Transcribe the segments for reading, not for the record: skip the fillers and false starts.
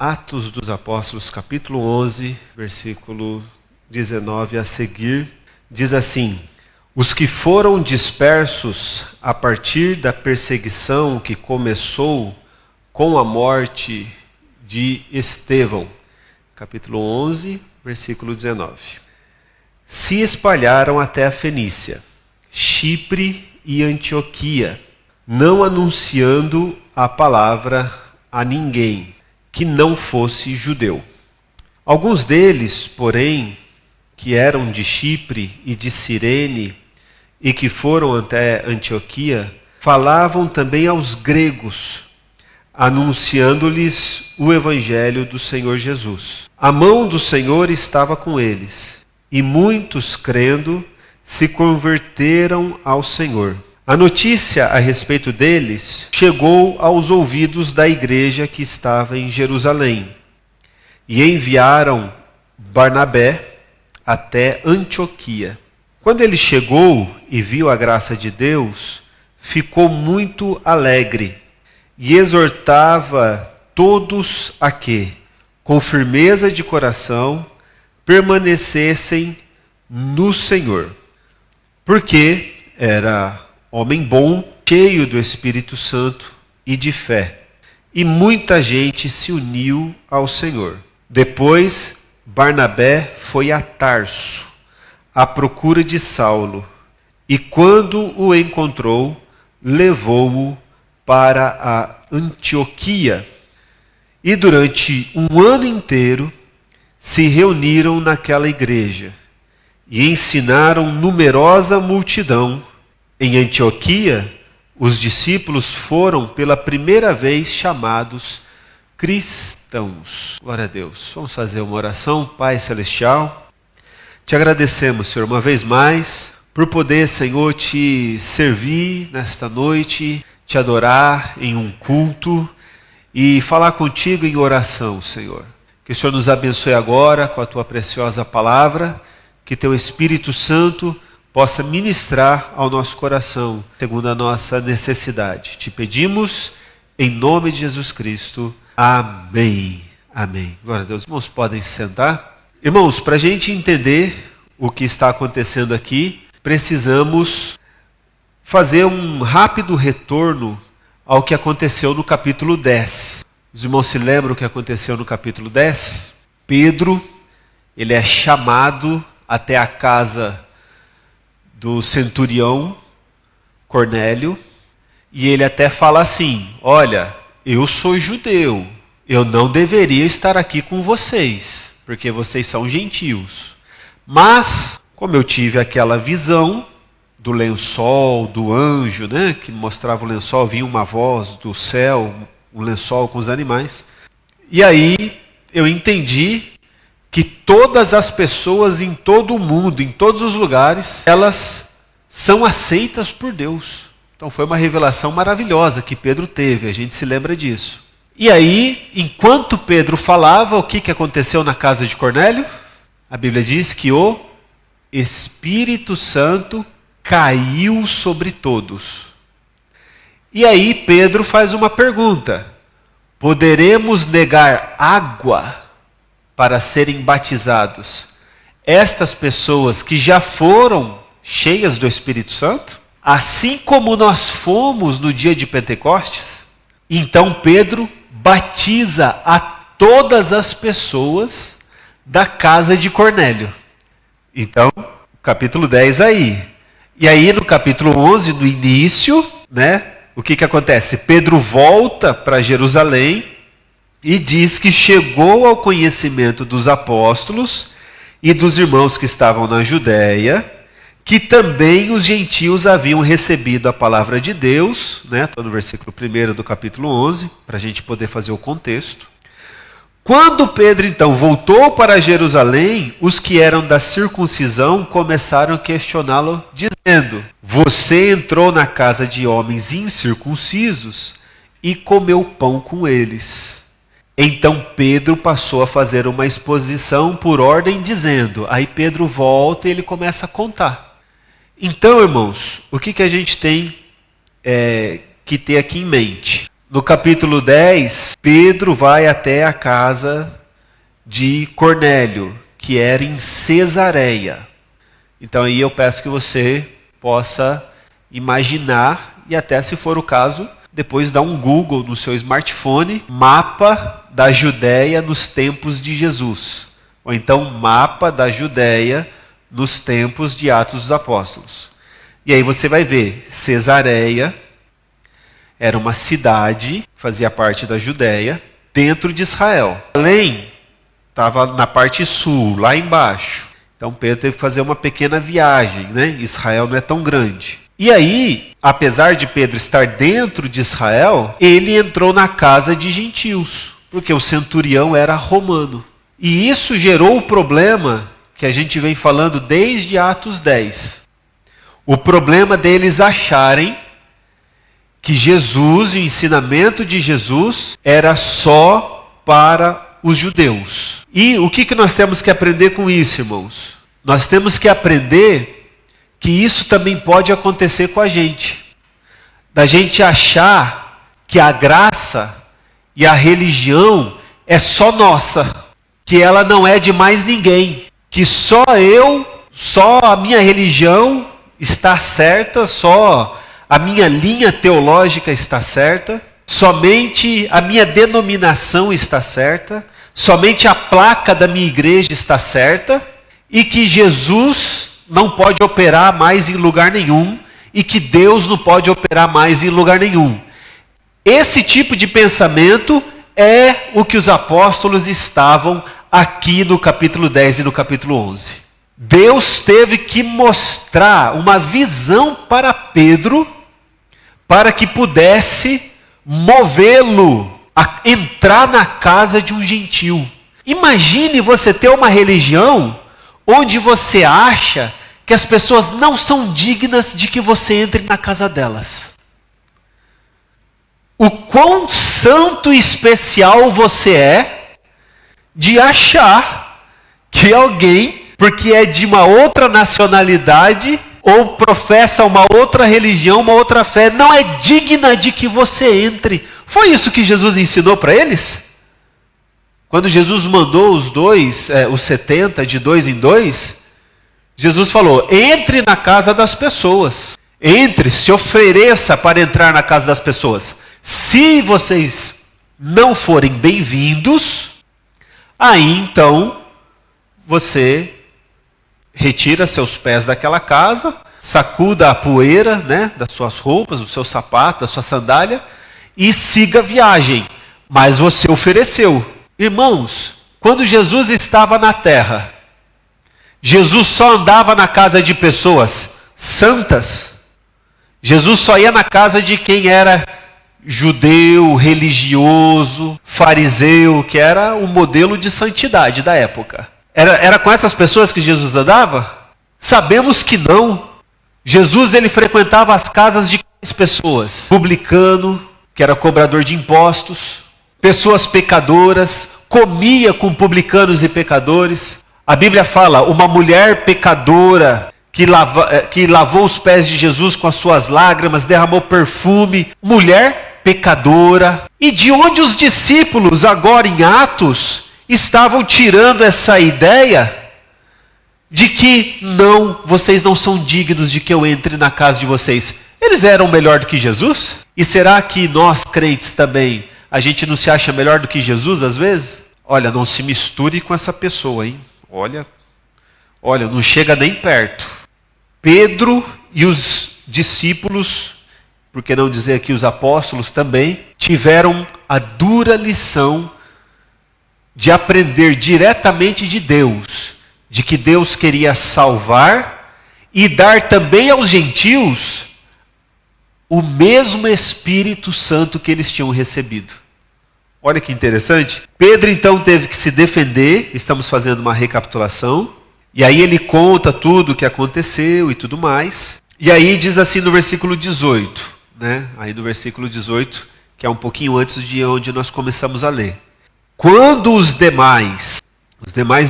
Atos dos Apóstolos, capítulo 11, versículo 19 a seguir, diz assim: os que foram dispersos a partir da perseguição que começou com a morte de Estevão, capítulo 11, versículo 19, se espalharam até a Fenícia, Chipre e Antioquia, não anunciando a palavra a ninguém que não fosse judeu. Alguns deles, porém, que eram de Chipre e de Cirene e que foram até Antioquia, falavam também aos gregos, anunciando-lhes o evangelho do Senhor Jesus. A mão do Senhor estava com eles, e muitos, crendo, se converteram ao Senhor. A notícia a respeito deles chegou aos ouvidos da igreja que estava em Jerusalém, e enviaram Barnabé até Antioquia. Quando ele chegou e viu a graça de Deus, ficou muito alegre e exortava todos a que, com firmeza de coração, permanecessem no Senhor, porque era homem bom, cheio do Espírito Santo e de fé, e muita gente se uniu ao Senhor. Depois, Barnabé foi a Tarso, à procura de Saulo, e quando o encontrou, levou-o para a Antioquia. E durante um ano inteiro se reuniram naquela igreja e ensinaram numerosa multidão. Em Antioquia, os discípulos foram pela primeira vez chamados cristãos. Glória a Deus. Vamos fazer uma oração. Pai Celestial, te agradecemos, Senhor, uma vez mais, por poder, Senhor, te servir nesta noite, te adorar em um culto e falar contigo em oração, Senhor. Que o Senhor nos abençoe agora com a tua preciosa palavra, que teu Espírito Santo possa ministrar ao nosso coração, segundo a nossa necessidade. Te pedimos em nome de Jesus Cristo. Amém. Amém. Glória a Deus. Irmãos, podem se sentar. Irmãos, para a gente entender o que está acontecendo aqui, precisamos fazer um rápido retorno ao que aconteceu no capítulo 10. Os irmãos se lembram o que aconteceu no capítulo 10? Pedro, ele é chamado até a casa do centurião Cornélio, e ele até fala assim: olha, eu sou judeu, eu não deveria estar aqui com vocês, porque vocês são gentios. Mas, como eu tive aquela visão do lençol, do anjo, né, que mostrava o lençol, vinha uma voz do céu, um lençol com os animais, e aí eu entendi que todas as pessoas em todo o mundo, em todos os lugares, elas são aceitas por Deus. Então foi uma revelação maravilhosa que Pedro teve, a gente se lembra disso. E aí, enquanto Pedro falava, o que aconteceu na casa de Cornélio? A Bíblia diz que o Espírito Santo caiu sobre todos. E aí Pedro faz uma pergunta: poderemos negar água para serem batizados estas pessoas que já foram cheias do Espírito Santo, assim como nós fomos no dia de Pentecostes? Então Pedro batiza a todas as pessoas da casa de Cornélio. Então, capítulo 10 aí. E aí no capítulo 11, no início, né, o que acontece? Pedro volta para Jerusalém e diz que chegou ao conhecimento dos apóstolos e dos irmãos que estavam na Judéia, que também os gentios haviam recebido a palavra de Deus, né? Estou no versículo 1 do capítulo 11, para a gente poder fazer o contexto. Quando Pedro então voltou para Jerusalém, os que eram da circuncisão começaram a questioná-lo, dizendo: você entrou na casa de homens incircuncisos e comeu pão com eles. Então Pedro passou a fazer uma exposição por ordem, dizendo. Aí Pedro volta e ele começa a contar. Então, irmãos, o que a gente tem que ter aqui em mente? No capítulo 10, Pedro vai até a casa de Cornélio, que era em Cesareia. Então aí eu peço que você possa imaginar, e até se for o caso, depois dar um Google no seu smartphone, mapa da Judéia nos tempos de Jesus. Ou então mapa da Judéia nos tempos de Atos dos Apóstolos. E aí você vai ver, Cesareia era uma cidade, fazia parte da Judéia, dentro de Israel. Além, estava na parte sul, lá embaixo. Então Pedro teve que fazer uma pequena viagem, né? Israel não é tão grande. E aí, apesar de Pedro estar dentro de Israel, ele entrou na casa de gentios, porque o centurião era romano. E isso gerou o problema que a gente vem falando desde Atos 10. O problema deles acharem que Jesus, o ensinamento de Jesus, era só para os judeus. E o que nós temos que aprender com isso, irmãos? Nós temos que aprender que isso também pode acontecer com a gente. Da gente achar que a graça e a religião é só nossa, que ela não é de mais ninguém, que só a minha religião está certa, só a minha linha teológica está certa, somente a minha denominação está certa, somente a placa da minha igreja está certa, e que Jesus não pode operar mais em lugar nenhum, e que Deus não pode operar mais em lugar nenhum. Esse tipo de pensamento é o que os apóstolos estavam aqui no capítulo 10 e no capítulo 11. Deus teve que mostrar uma visão para Pedro, para que pudesse movê-lo a entrar na casa de um gentil. Imagine você ter uma religião onde você acha que as pessoas não são dignas de que você entre na casa delas. O quão santo e especial você é de achar que alguém, porque é de uma outra nacionalidade ou professa uma outra religião, uma outra fé, não é digna de que você entre. Foi isso que Jesus ensinou para eles? Quando Jesus mandou os 70 de 2 em 2, Jesus falou: entre na casa das pessoas. Entre, se ofereça para entrar na casa das pessoas. Se vocês não forem bem-vindos, aí então você retira seus pés daquela casa, sacuda a poeira, né, das suas roupas, do seu sapato, da sua sandália, e siga a viagem. Mas você ofereceu. Irmãos, quando Jesus estava na terra, Jesus só andava na casa de pessoas santas. Jesus só ia na casa de quem era judeu, religioso, fariseu, que era o modelo de santidade da época. Era com essas pessoas que Jesus andava? Sabemos que não. Jesus ele frequentava as casas de quais pessoas? Publicano, que era cobrador de impostos, pessoas pecadoras, comia com publicanos e pecadores. A Bíblia fala, uma mulher pecadora que lavou os pés de Jesus com as suas lágrimas, derramou perfume. Mulher pecadora. E de onde os discípulos, agora em Atos, estavam tirando essa ideia de que não, vocês não são dignos de que eu entre na casa de vocês? Eles eram melhor do que Jesus? E será que nós crentes também, a gente não se acha melhor do que Jesus às vezes? Olha, não se misture com essa pessoa, hein? Olha, não chega nem perto. Pedro e os discípulos, por que não dizer aqui os apóstolos também, tiveram a dura lição de aprender diretamente de Deus, de que Deus queria salvar e dar também aos gentios o mesmo Espírito Santo que eles tinham recebido. Olha que interessante. Pedro então teve que se defender, estamos fazendo uma recapitulação, e aí ele conta tudo o que aconteceu e tudo mais. E aí diz assim no versículo 18, né? Aí no versículo 18, que é um pouquinho antes de onde nós começamos a ler. Quando os demais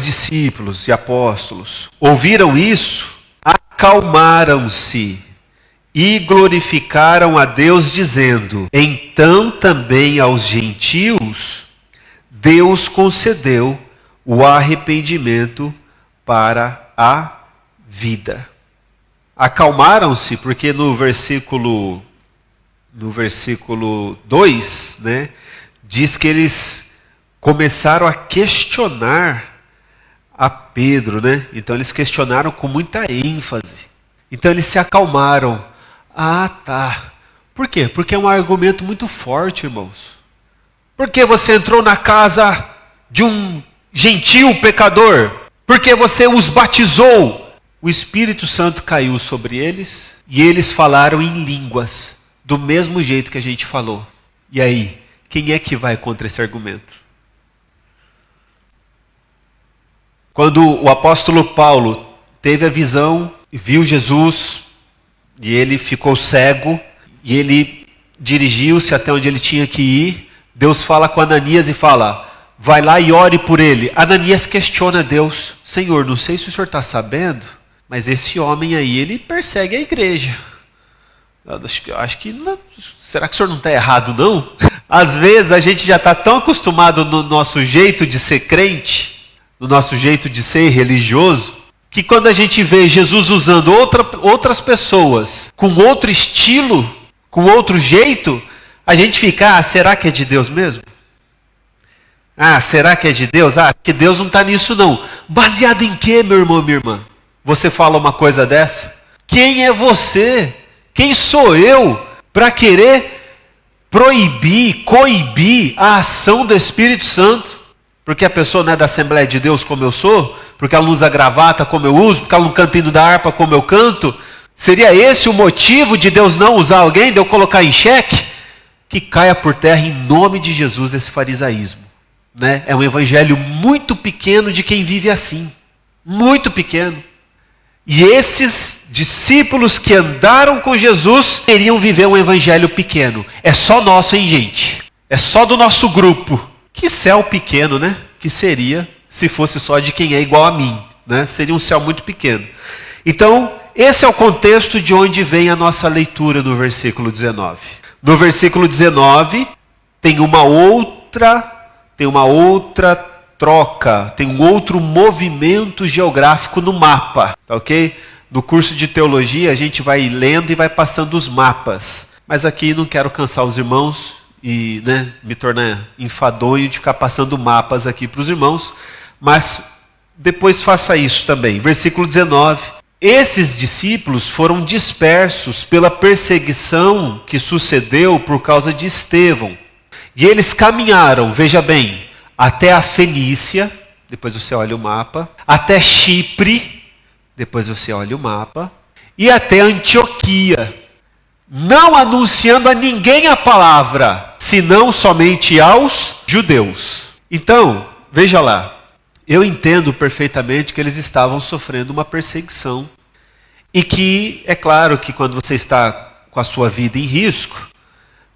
discípulos e apóstolos ouviram isso, acalmaram-se e glorificaram a Deus, dizendo: então também aos gentios Deus concedeu o arrependimento para a vida. Acalmaram-se, porque no versículo 2, né, diz que eles começaram a questionar a Pedro, né? Então eles questionaram com muita ênfase. Então eles se acalmaram. Ah, tá. Por quê? Porque é um argumento muito forte, irmãos. Porque você entrou na casa de um gentil pecador? Porque você os batizou? O Espírito Santo caiu sobre eles e eles falaram em línguas, do mesmo jeito que a gente falou. E aí, quem é que vai contra esse argumento? Quando o apóstolo Paulo teve a visão, viu Jesus, e ele ficou cego, e ele dirigiu-se até onde ele tinha que ir, Deus fala com Ananias e fala: vai lá e ore por ele. Ananias questiona Deus: Senhor, não sei se o senhor está sabendo, mas esse homem aí, ele persegue a igreja. Acho que não, será que o senhor não está errado, não? Às vezes a gente já está tão acostumado no nosso jeito de ser crente, no nosso jeito de ser religioso, que quando a gente vê Jesus usando outras pessoas com outro estilo, com outro jeito, a gente fica: será que é de Deus mesmo? Será que é de Deus? Porque Deus não está nisso não. Baseado em quê, meu irmão, minha irmã? Você fala uma coisa dessa? Quem é você? Quem sou eu para querer proibir, coibir a ação do Espírito Santo? Porque a pessoa não é da Assembleia de Deus como eu sou? Porque ela não usa gravata como eu uso? Porque ela não canta hino da harpa como eu canto? Seria esse o motivo de Deus não usar alguém, de eu colocar em xeque? Que caia por terra em nome de Jesus esse farisaísmo. Né? É um evangelho muito pequeno de quem vive assim. Muito pequeno. E esses discípulos que andaram com Jesus queriam viver um evangelho pequeno. É só nosso, hein, gente? É só do nosso grupo. Que céu pequeno, né? Que seria se fosse só de quem é igual a mim, né? Seria um céu muito pequeno. Então, esse é o contexto de onde vem a nossa leitura no versículo 19. No versículo 19, tem uma outra troca, tem um outro movimento geográfico no mapa, tá ok? No curso de teologia a gente vai lendo e vai passando os mapas. Mas aqui não quero cansar os irmãos e me tornar enfadonho de ficar passando mapas aqui para os irmãos, mas depois faça isso também. Versículo 19. Esses discípulos foram dispersos pela perseguição que sucedeu por causa de Estevão. E eles caminharam, veja bem, até a Fenícia, depois você olha o mapa, até Chipre, depois você olha o mapa, e até Antioquia, não anunciando a ninguém a palavra, senão somente aos judeus. Então, veja lá, eu entendo perfeitamente que eles estavam sofrendo uma perseguição, e que, é claro que quando você está com a sua vida em risco,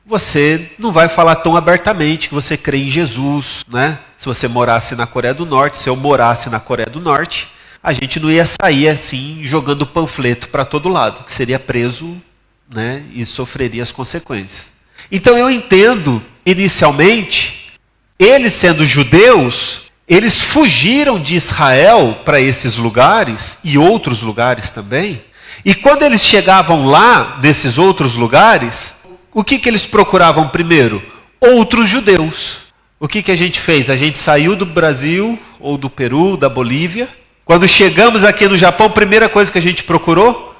você não vai falar tão abertamente que você crê em Jesus, né? Se você morasse na Coreia do Norte, se eu morasse na Coreia do Norte, a gente não ia sair assim jogando panfleto para todo lado, que seria preso, né? E sofreria as consequências. Então eu entendo, inicialmente, eles sendo judeus, eles fugiram de Israel para esses lugares e outros lugares também. E quando eles chegavam lá, nesses outros lugares, o que eles procuravam primeiro? Outros judeus. O que a gente fez? A gente saiu do Brasil, ou do Peru, da Bolívia. Quando chegamos aqui no Japão, a primeira coisa que a gente procurou?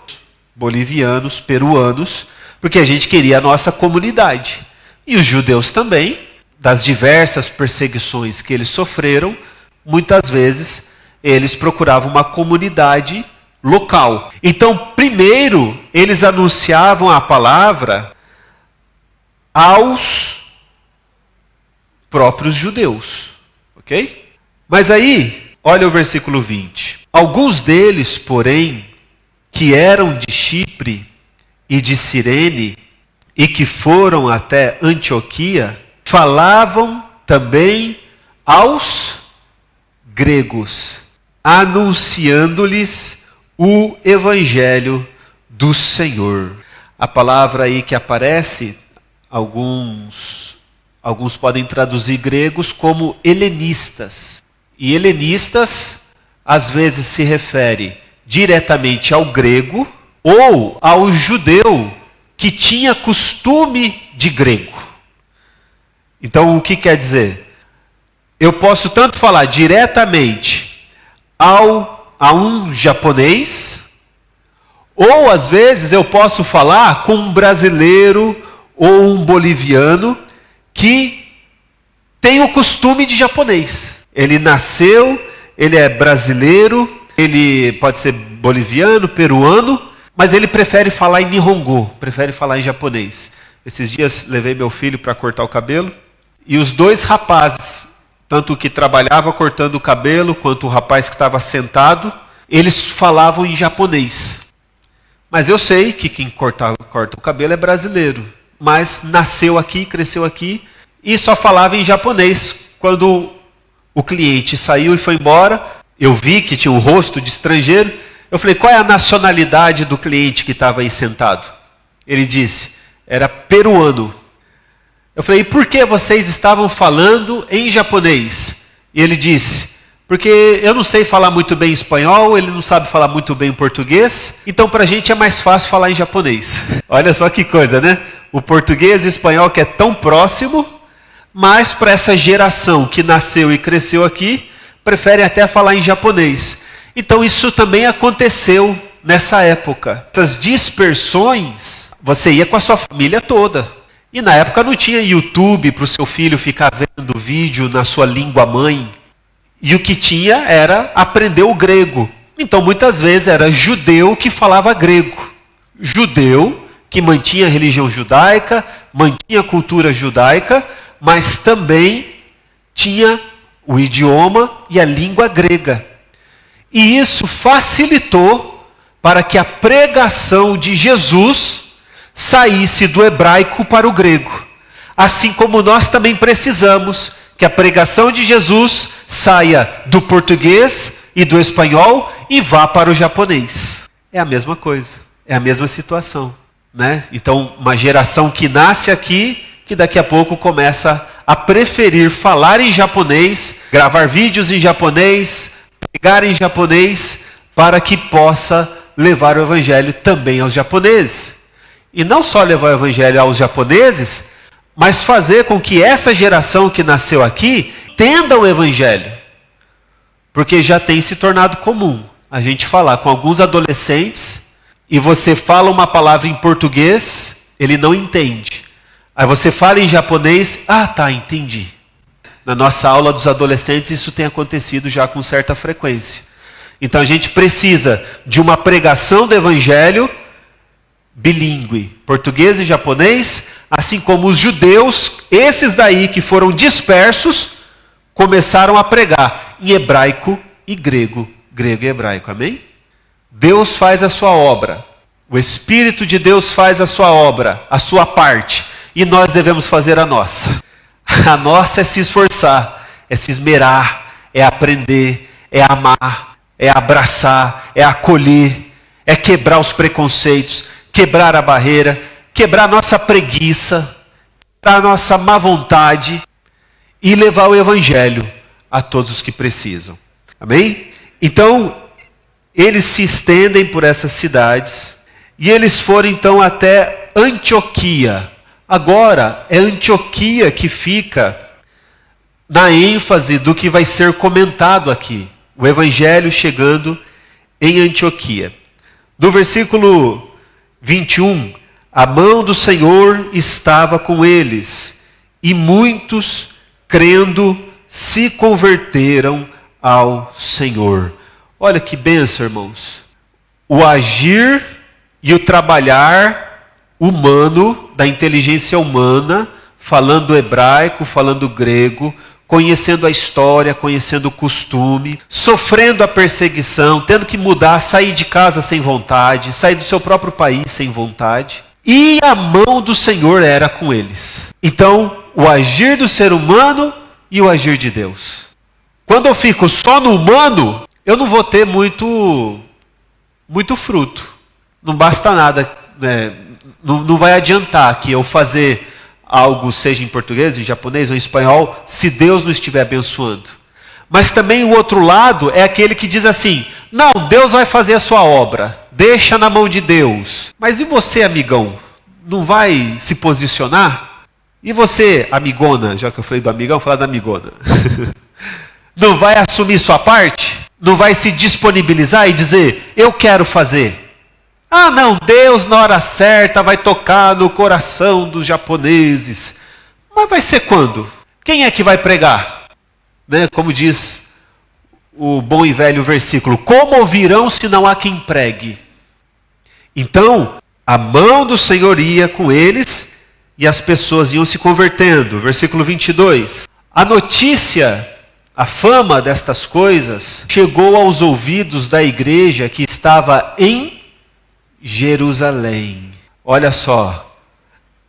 Bolivianos, peruanos, porque a gente queria a nossa comunidade. E os judeus também, das diversas perseguições que eles sofreram, muitas vezes eles procuravam uma comunidade local. Então, primeiro, eles anunciavam a palavra aos próprios judeus, ok? Mas aí, olha o versículo 20. Alguns deles, porém, que eram de Chipre e de Cirene, e que foram até Antioquia, falavam também aos gregos, anunciando-lhes o evangelho do Senhor. A palavra aí que aparece, alguns podem traduzir gregos como helenistas. E helenistas, às vezes, se refere diretamente ao grego ou ao judeu que tinha costume de grego. Então, o que quer dizer? Eu posso tanto falar diretamente a um japonês, ou às vezes eu posso falar com um brasileiro ou um boliviano que tem o costume de japonês. Ele nasceu, ele é brasileiro, ele pode ser boliviano, peruano, mas ele prefere falar em Nihongo, prefere falar em japonês. Esses dias levei meu filho para cortar o cabelo e os dois rapazes, tanto o que trabalhava cortando o cabelo quanto o rapaz que estava sentado, eles falavam em japonês. Mas eu sei que quem corta o cabelo é brasileiro, mas nasceu aqui, cresceu aqui e só falava em japonês. Quando o cliente saiu e foi embora, eu vi que tinha um rosto de estrangeiro. Eu falei, qual é a nacionalidade do cliente que estava aí sentado? Ele disse, era peruano. Eu falei, e por que vocês estavam falando em japonês? E ele disse, porque eu não sei falar muito bem espanhol, ele não sabe falar muito bem português, então para a gente é mais fácil falar em japonês. Olha só que coisa, né? O português e o espanhol que é tão próximo, mas para essa geração que nasceu e cresceu aqui, prefere até falar em japonês. Então isso também aconteceu nessa época. Essas dispersões, você ia com a sua família toda. E na época não tinha YouTube para o seu filho ficar vendo vídeo na sua língua mãe. E o que tinha era aprender o grego. Então muitas vezes era judeu que falava grego. Judeu que mantinha a religião judaica, mantinha a cultura judaica, mas também tinha o idioma e a língua grega. E isso facilitou para que a pregação de Jesus saísse do hebraico para o grego. Assim como nós também precisamos que a pregação de Jesus saia do português e do espanhol e vá para o japonês. É a mesma coisa, é a mesma situação, né? Então, uma geração que nasce aqui, que daqui a pouco começa a preferir falar em japonês, gravar vídeos em japonês, pregar em japonês, para que possa levar o evangelho também aos japoneses. E não só levar o evangelho aos japoneses, mas fazer com que essa geração que nasceu aqui entenda o evangelho. Porque já tem se tornado comum a gente falar com alguns adolescentes e você fala uma palavra em português, ele não entende. Aí você fala em japonês, entendi. Na nossa aula dos adolescentes isso tem acontecido já com certa frequência. Então a gente precisa de uma pregação do evangelho bilíngue, português e japonês, assim como os judeus, esses daí que foram dispersos, começaram a pregar em hebraico e grego, grego e hebraico, amém? Deus faz a sua obra, o Espírito de Deus faz a sua obra, a sua parte, e nós devemos fazer a nossa. A nossa é se esforçar, é se esmerar, é aprender, é amar, é abraçar, é acolher, é quebrar os preconceitos, quebrar a barreira, quebrar a nossa preguiça, a nossa má vontade e levar o evangelho a todos os que precisam. Amém? Então, eles se estendem por essas cidades e eles foram então até Antioquia. Agora, é Antioquia que fica na ênfase do que vai ser comentado aqui. O evangelho chegando em Antioquia. No versículo 21, a mão do Senhor estava com eles, e muitos, crendo, se converteram ao Senhor. Olha que bênção, irmãos. O agir e o trabalhar humano, da inteligência humana, falando hebraico, falando grego, conhecendo a história, conhecendo o costume, sofrendo a perseguição, tendo que mudar, sair de casa sem vontade, sair do seu próprio país sem vontade. E a mão do Senhor era com eles. Então, o agir do ser humano e o agir de Deus. Quando eu fico só no humano, eu não vou ter muito fruto. Não basta nada, né? Não vai adiantar que eu fazer algo, seja em português, em japonês ou em espanhol, se Deus não estiver abençoando. Mas também o outro lado é aquele que diz assim, não, Deus vai fazer a sua obra, deixa na mão de Deus. Mas e você, amigão? Não vai se posicionar? E você, amigona, já que eu falei do amigão, vou falar da amigona. Não vai assumir sua parte? Não vai se disponibilizar e dizer, eu quero fazer? Ah, não, Deus na hora certa vai tocar no coração dos japoneses. Mas vai ser quando? Quem é que vai pregar? Né? Como diz o bom e velho versículo, como ouvirão se não há quem pregue? Então, a mão do Senhor ia com eles e as pessoas iam se convertendo. Versículo 22. A notícia, a fama destas coisas chegou aos ouvidos da igreja que estava em Jerusalém. Olha só,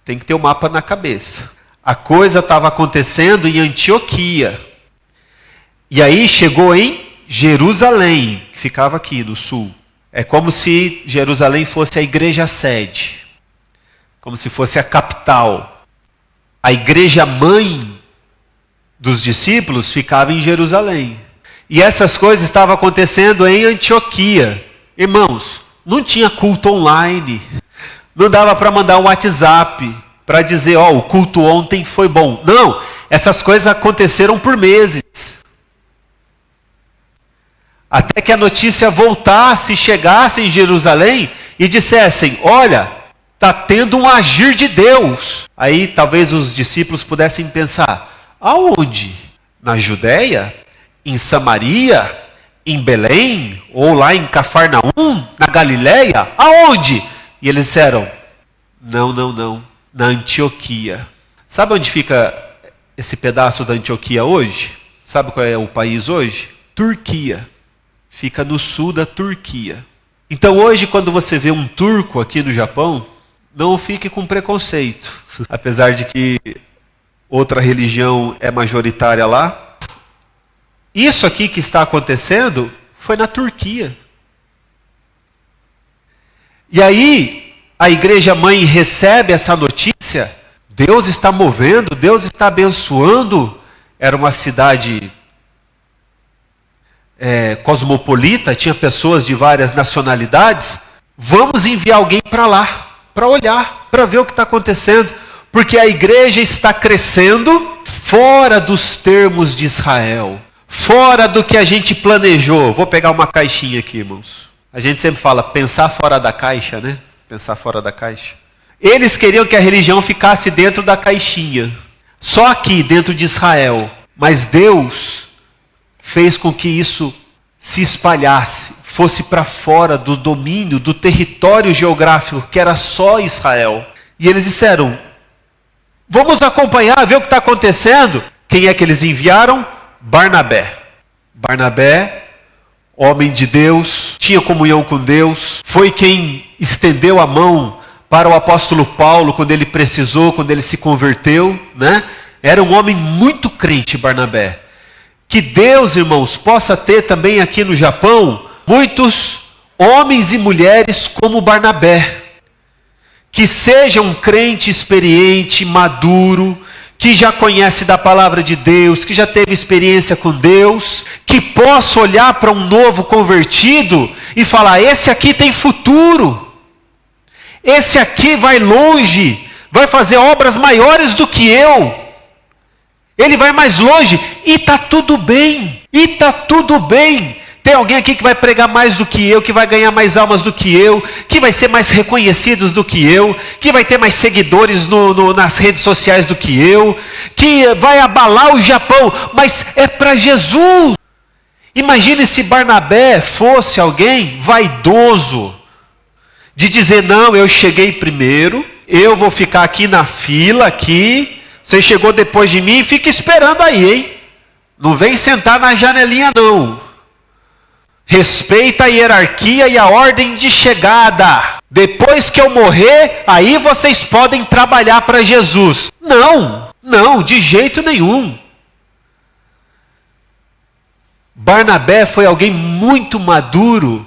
tem que ter o mapa na cabeça. A coisa estava acontecendo em Antioquia. E aí chegou em Jerusalém, que ficava aqui no sul. É como se Jerusalém fosse a igreja sede, como se fosse a capital. A igreja mãe dos discípulos ficava em Jerusalém. E essas coisas estavam acontecendo em Antioquia. Irmãos, não tinha culto online, não dava para mandar um WhatsApp para dizer, ó, o culto ontem foi bom. Não, essas coisas aconteceram por meses. Até que a notícia voltasse, chegasse em Jerusalém e dissessem, olha, está tendo um agir de Deus. Aí talvez os discípulos pudessem pensar, aonde? Na Judéia? Em Samaria? Em Belém? Ou lá em Cafarnaum? Na Galileia? Aonde? E eles disseram, não, na Antioquia. Sabe onde fica esse pedaço da Antioquia hoje? Sabe qual é o país hoje? Turquia. Fica no sul da Turquia. Então hoje, quando você vê um turco aqui no Japão, não fique com preconceito. Apesar de que outra religião é majoritária lá. Isso aqui que está acontecendo foi na Turquia. E aí, a igreja mãe recebe essa notícia, Deus está movendo, Deus está abençoando. Era uma cidade cosmopolita, tinha pessoas de várias nacionalidades. Vamos enviar alguém para lá, para olhar, para ver o que está acontecendo. Porque a igreja está crescendo fora dos termos de Israel, fora do que a gente planejou. Vou pegar uma caixinha aqui, irmãos. A gente sempre fala, pensar fora da caixa, né? Pensar fora da caixa. Eles queriam que a religião ficasse dentro da caixinha, só aqui, dentro de Israel. Mas Deus fez com que isso se espalhasse, fosse para fora do domínio, do território geográfico, que era só Israel. E eles disseram, vamos acompanhar, ver o que está acontecendo. Quem é que eles enviaram? Barnabé. Barnabé, homem de Deus, tinha comunhão com Deus, foi quem estendeu a mão para o apóstolo Paulo quando ele precisou, quando ele se converteu, né? Era um homem muito crente, Barnabé. Que Deus, irmãos, possa ter também aqui no Japão muitos homens e mulheres como Barnabé, que seja um crente experiente, maduro, que já conhece da palavra de Deus, que já teve experiência com Deus, que possa olhar para um novo convertido e falar, esse aqui tem futuro, esse aqui vai longe, vai fazer obras maiores do que eu. Ele vai mais longe e está tudo bem, Tem alguém aqui que vai pregar mais do que eu, que vai ganhar mais almas do que eu, que vai ser mais reconhecidos do que eu, que vai ter mais seguidores nas redes sociais do que eu, que vai abalar o Japão, mas é para Jesus. Imagine se Barnabé fosse alguém vaidoso, de dizer, não, eu cheguei primeiro, eu vou ficar aqui na fila, aqui, você chegou depois de mim, fica esperando aí, hein? Não vem sentar na janelinha, não. Respeita a hierarquia e a ordem de chegada. Depois que eu morrer, aí vocês podem trabalhar para Jesus. Não, de jeito nenhum. Barnabé foi alguém muito maduro,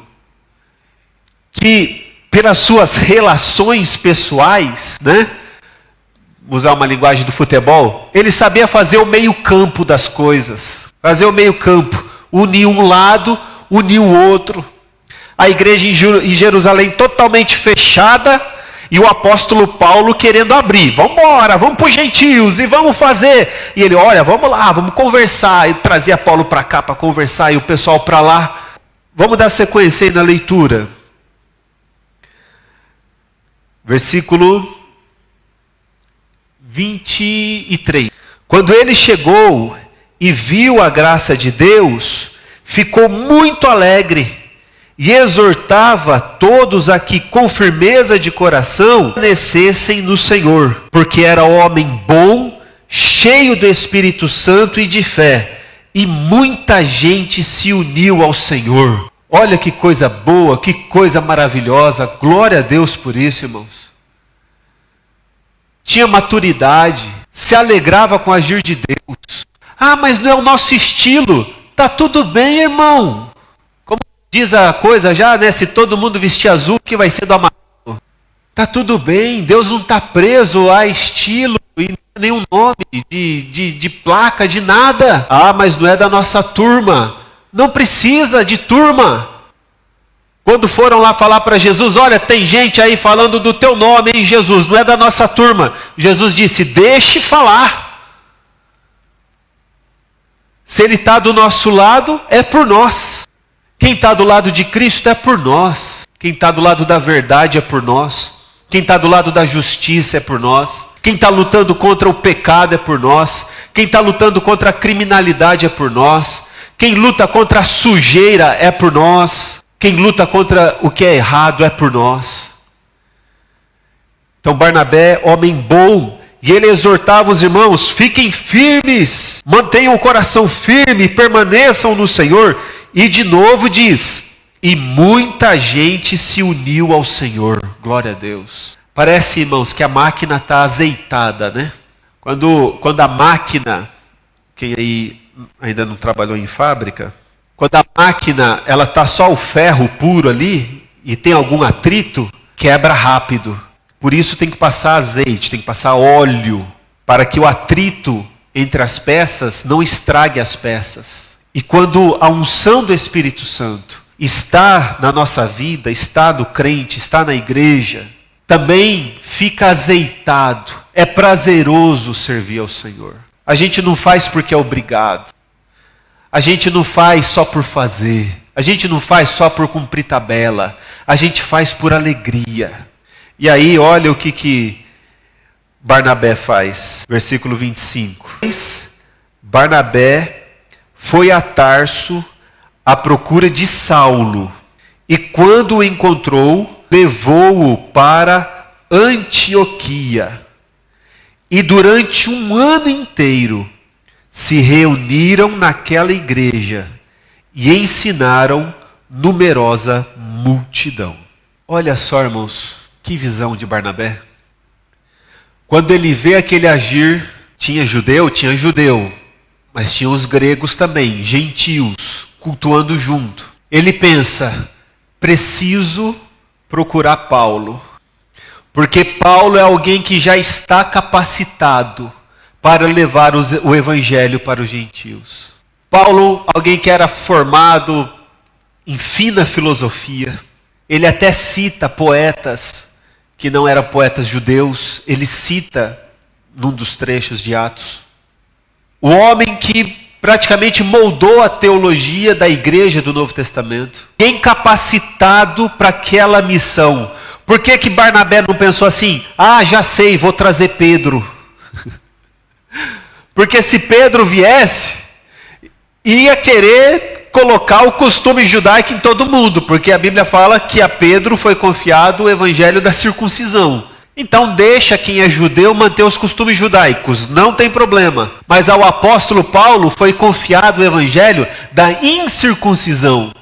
que pelas suas relações pessoais, né? Usar uma linguagem do futebol, ele sabia fazer o meio-campo das coisas. Fazer o meio-campo, unir um lado, unir o outro. A igreja em Jerusalém totalmente fechada e o apóstolo Paulo querendo abrir. Vamos embora, vamos para os gentios e vamos fazer. E ele, olha, vamos lá, vamos conversar. E trazia Paulo para cá para conversar e o pessoal para lá. Vamos dar sequência aí na leitura. Versículo 23. Quando ele chegou e viu a graça de Deus, ficou muito alegre e exortava todos a que com firmeza de coração permanecessem no Senhor, porque era homem bom, cheio do Espírito Santo e de fé, e muita gente se uniu ao Senhor. Olha que coisa boa, que coisa maravilhosa, glória a Deus por isso, irmãos. Tinha maturidade, se alegrava com o agir de Deus. Ah, mas não é o nosso estilo. Tá tudo bem, irmão. Como diz a coisa já, né? Se todo mundo vestir azul, que vai ser do amarelo. Tá tudo bem, Deus não está preso a estilo e nenhum nome de placa, de nada. Ah, mas não é da nossa turma. Não precisa de turma. Quando foram lá falar para Jesus, olha, tem gente aí falando do teu nome, hein, Jesus, não é da nossa turma. Jesus disse, deixe falar. Se ele está do nosso lado, é por nós. Quem está do lado de Cristo é por nós. Quem está do lado da verdade é por nós. Quem está do lado da justiça é por nós. Quem está lutando contra o pecado é por nós. Quem está lutando contra a criminalidade é por nós. Quem luta contra a sujeira é por nós. Quem luta contra o que é errado é por nós. Então Barnabé, homem bom, e ele exortava os irmãos, fiquem firmes, mantenham o coração firme, permaneçam no Senhor. E de novo diz, e muita gente se uniu ao Senhor. Glória a Deus. Parece, irmãos, que a máquina está azeitada, né? Quando a máquina, quem aí ainda não trabalhou em fábrica, quando a máquina, ela está só o ferro puro ali, e tem algum atrito, quebra rápido. Por isso tem que passar azeite, tem que passar óleo, para que o atrito entre as peças não estrague as peças. E quando a unção do Espírito Santo está na nossa vida, está no crente, está na igreja, também fica azeitado. É prazeroso servir ao Senhor. A gente não faz porque é obrigado. A gente não faz só por fazer. A gente não faz só por cumprir tabela. A gente faz por alegria. E aí, olha o que Barnabé faz. Versículo 25. Barnabé foi a Tarso à procura de Saulo. E quando o encontrou, levou-o para Antioquia. E durante um ano inteiro, se reuniram naquela igreja e ensinaram numerosa multidão. Olha só, irmãos, que visão de Barnabé. Quando ele vê aquele agir, tinha judeu, mas tinha os gregos também, gentios, cultuando junto. Ele pensa, preciso procurar Paulo, porque Paulo é alguém que já está capacitado para levar o evangelho para os gentios. Paulo, alguém que era formado em fina filosofia, ele até cita poetas que não eram poetas judeus, ele cita num dos trechos de Atos. O homem que praticamente moldou a teologia da igreja do Novo Testamento, bem capacitado para aquela missão. Por que Barnabé não pensou assim, já sei, vou trazer Pedro? Porque se Pedro viesse, ia querer colocar o costume judaico em todo mundo, porque a Bíblia fala que a Pedro foi confiado o evangelho da circuncisão. Então deixa quem é judeu manter os costumes judaicos, não tem problema. Mas ao apóstolo Paulo foi confiado o evangelho da incircuncisão.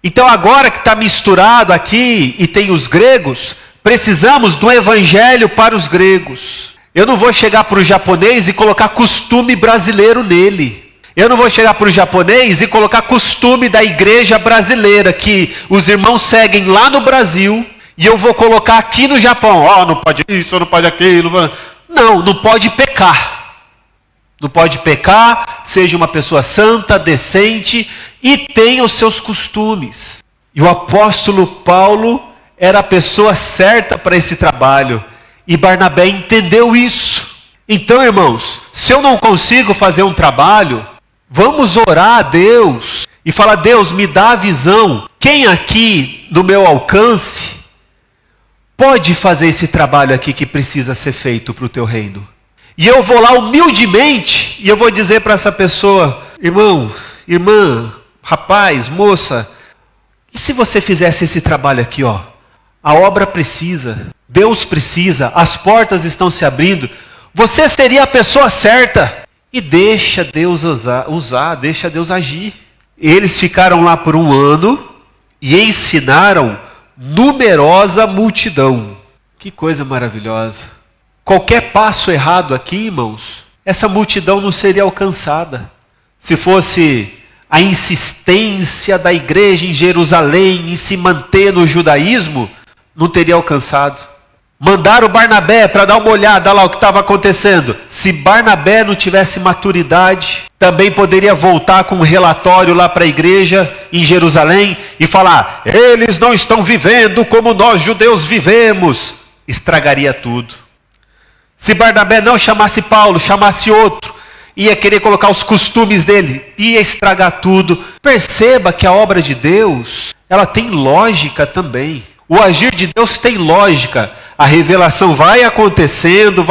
Então agora que está misturado aqui e tem os gregos, precisamos do evangelho para os gregos. Eu não vou chegar para o japonês e colocar costume brasileiro nele. Eu não vou chegar para o japonês e colocar costume da igreja brasileira, que os irmãos seguem lá no Brasil, e eu vou colocar aqui no Japão, não pode isso, não pode aquilo. Não pode pecar. Não pode pecar, seja uma pessoa santa, decente e tenha os seus costumes. E o apóstolo Paulo era a pessoa certa para esse trabalho. E Barnabé entendeu isso. Então, irmãos, se eu não consigo fazer um trabalho, vamos orar a Deus e falar: Deus, me dá a visão. Quem aqui no meu alcance pode fazer esse trabalho aqui que precisa ser feito para o teu reino? E eu vou lá humildemente e eu vou dizer para essa pessoa: irmão, irmã, rapaz, moça, e se você fizesse esse trabalho aqui, a obra precisa, Deus precisa, as portas estão se abrindo, você seria a pessoa certa. E deixa Deus usar, deixa Deus agir. Eles ficaram lá por 1 ano e ensinaram numerosa multidão. Que coisa maravilhosa. Qualquer passo errado aqui, irmãos, essa multidão não seria alcançada. Se fosse a insistência da igreja em Jerusalém em se manter no judaísmo, não teria alcançado. Mandaram o Barnabé para dar uma olhada lá o que estava acontecendo. Se Barnabé não tivesse maturidade, também poderia voltar com um relatório lá para a igreja em Jerusalém e falar: eles não estão vivendo como nós judeus vivemos. Estragaria tudo. Se Barnabé não chamasse Paulo, chamasse outro, ia querer colocar os costumes dele, ia estragar tudo. Perceba que a obra de Deus, ela tem lógica também. O agir de Deus tem lógica. A revelação vai acontecendo,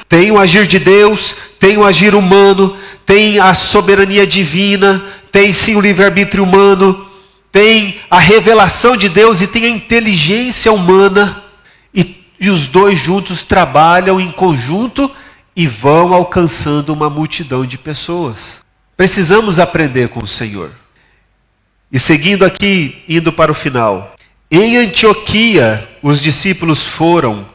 tem o agir de Deus, tem o agir humano, tem a soberania divina, tem sim o livre-arbítrio humano, tem a revelação de Deus e tem a inteligência humana. E os dois juntos trabalham em conjunto e vão alcançando uma multidão de pessoas. Precisamos aprender com o Senhor. E seguindo aqui, indo para o final. Em Antioquia, os discípulos foram,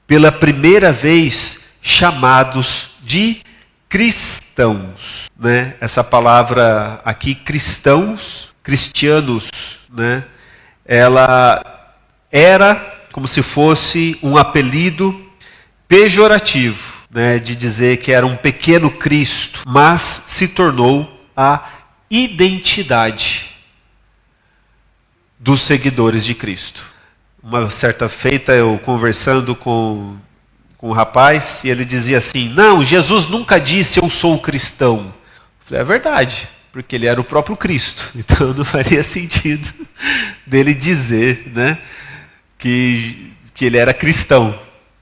pela primeira vez, chamados de cristãos. Né? Essa palavra aqui, cristãos, cristianos, né? Ela era como se fosse um apelido pejorativo, né? De dizer que era um pequeno Cristo, mas se tornou a identidade dos seguidores de Cristo. Uma certa feita eu conversando com um rapaz e ele dizia assim: não, Jesus nunca disse eu sou cristão. Eu falei: é verdade, porque ele era o próprio Cristo, então não faria sentido dele dizer, né, que ele era cristão,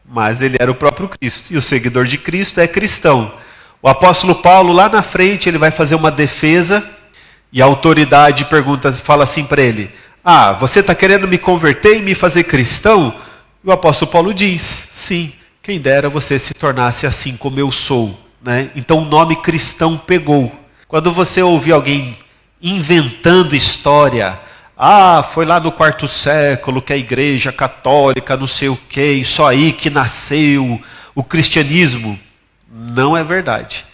mas ele era o próprio Cristo, e o seguidor de Cristo é cristão. O apóstolo Paulo lá na frente ele vai fazer uma defesa e a autoridade fala assim para ele: você está querendo me converter e me fazer cristão? E o apóstolo Paulo diz: sim, quem dera você se tornasse assim como eu sou. Né? Então o nome cristão pegou. Quando você ouvir alguém inventando história, foi lá no 4º século que a igreja católica não sei o que, só aí que nasceu o cristianismo. Não é verdade.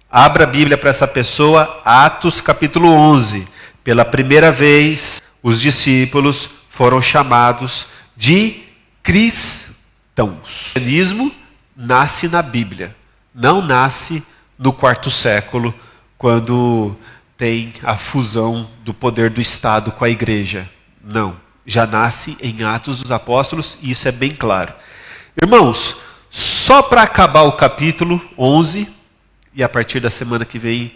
Abra a Bíblia para essa pessoa, Atos capítulo 11. Pela primeira vez, os discípulos foram chamados de cristãos. O cristianismo nasce na Bíblia, não nasce no 4º século, quando tem a fusão do poder do Estado com a igreja. Não, já nasce em Atos dos Apóstolos, e isso é bem claro. Irmãos, só para acabar o capítulo 11, e a partir da semana que vem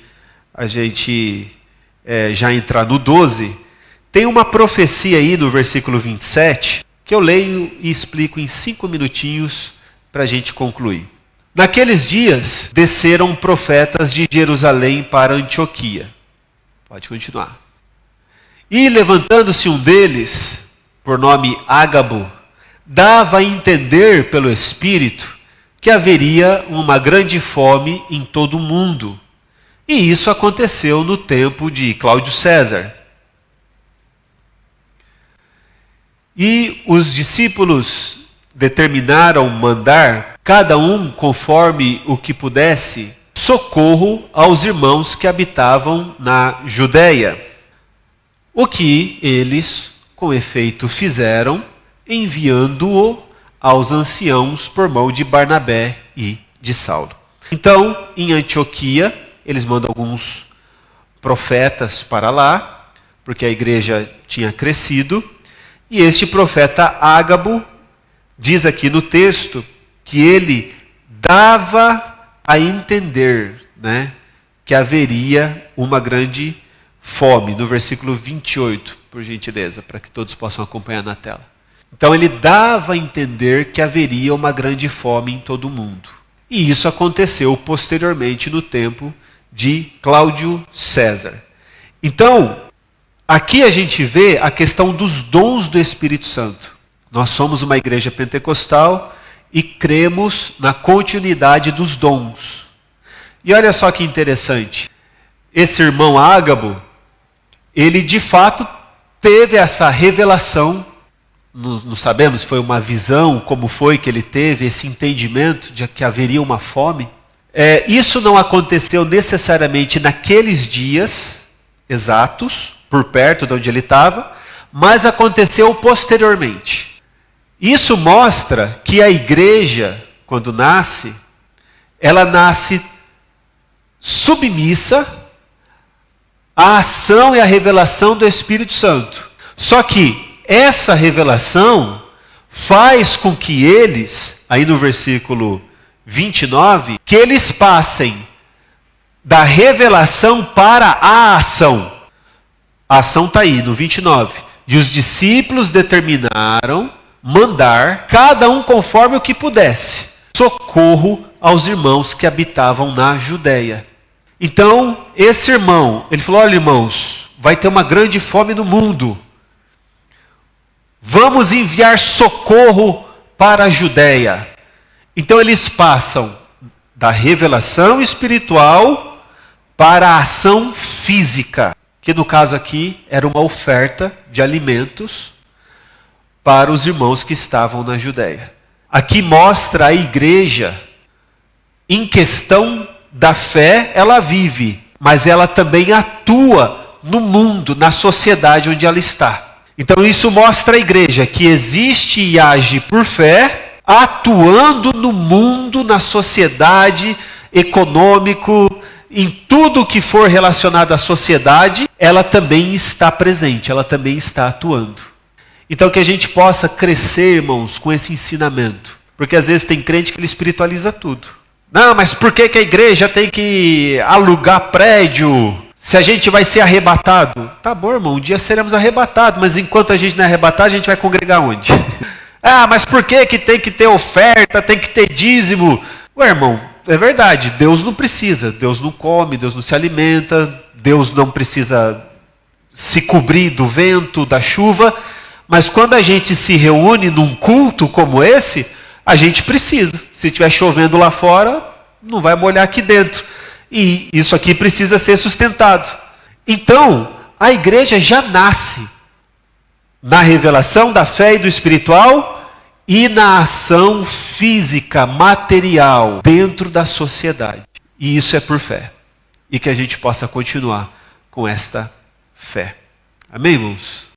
a gente já entrar no 12, tem uma profecia aí no versículo 27, que eu leio e explico em 5 minutinhos para a gente concluir. Naqueles dias, desceram profetas de Jerusalém para Antioquia. Pode continuar. E levantando-se um deles, por nome Ágabo, dava a entender pelo Espírito que haveria uma grande fome em todo o mundo. E isso aconteceu no tempo de Cláudio César. E os discípulos determinaram mandar, cada um conforme o que pudesse, socorro aos irmãos que habitavam na Judéia. O que eles, com efeito, fizeram, enviando-o aos anciãos por mão de Barnabé e de Saulo. Então, em Antioquia, eles mandam alguns profetas para lá, porque a igreja tinha crescido, e este profeta Ágabo diz aqui no texto que ele dava a entender, né, que haveria uma grande fome, no versículo 28, por gentileza, para que todos possam acompanhar na tela. Então ele dava a entender que haveria uma grande fome em todo o mundo. E isso aconteceu posteriormente no tempo de Cláudio César. Então, aqui a gente vê a questão dos dons do Espírito Santo. Nós somos uma igreja pentecostal e cremos na continuidade dos dons. E olha só que interessante. Esse irmão Ágabo, ele de fato teve essa revelação. Não sabemos se foi uma visão, como foi que ele teve esse entendimento de que haveria uma fome. Isso não aconteceu necessariamente naqueles dias exatos, por perto de onde ele estava, mas aconteceu posteriormente. Isso mostra que a igreja, quando nasce, ela nasce submissa à ação e à revelação do Espírito Santo. Só que essa revelação faz com que eles, aí no versículo 29, que eles passem da revelação para a ação. A ação está aí, no 29. E os discípulos determinaram mandar, cada um conforme o que pudesse, socorro aos irmãos que habitavam na Judéia. Então, esse irmão, ele falou, olha irmãos, vai ter uma grande fome no mundo. Vamos enviar socorro para a Judéia. Então eles passam da revelação espiritual para a ação física, que no caso aqui era uma oferta de alimentos para os irmãos que estavam na Judéia. Aqui mostra a igreja, em questão da fé, ela vive, mas ela também atua no mundo, na sociedade onde ela está. Então isso mostra a igreja que existe e age por fé, atuando no mundo, na sociedade, econômico, em tudo que for relacionado à sociedade, ela também está presente, ela também está atuando. Então que a gente possa crescer, irmãos, com esse ensinamento. Porque às vezes tem crente que ele espiritualiza tudo. Não, mas por que a igreja tem que alugar prédio se a gente vai ser arrebatado? Tá bom, irmão, um dia seremos arrebatados, mas enquanto a gente não é arrebatado, a gente vai congregar onde? Ah, mas por que tem que ter oferta, tem que ter dízimo? Ué, irmão, é verdade, Deus não precisa, Deus não come, Deus não se alimenta, Deus não precisa se cobrir do vento, da chuva, mas quando a gente se reúne num culto como esse, a gente precisa. Se estiver chovendo lá fora, não vai molhar aqui dentro. E isso aqui precisa ser sustentado. Então, a igreja já nasce na revelação da fé e do espiritual e na ação física, material, dentro da sociedade. E isso é por fé. E que a gente possa continuar com esta fé. Amém, irmãos?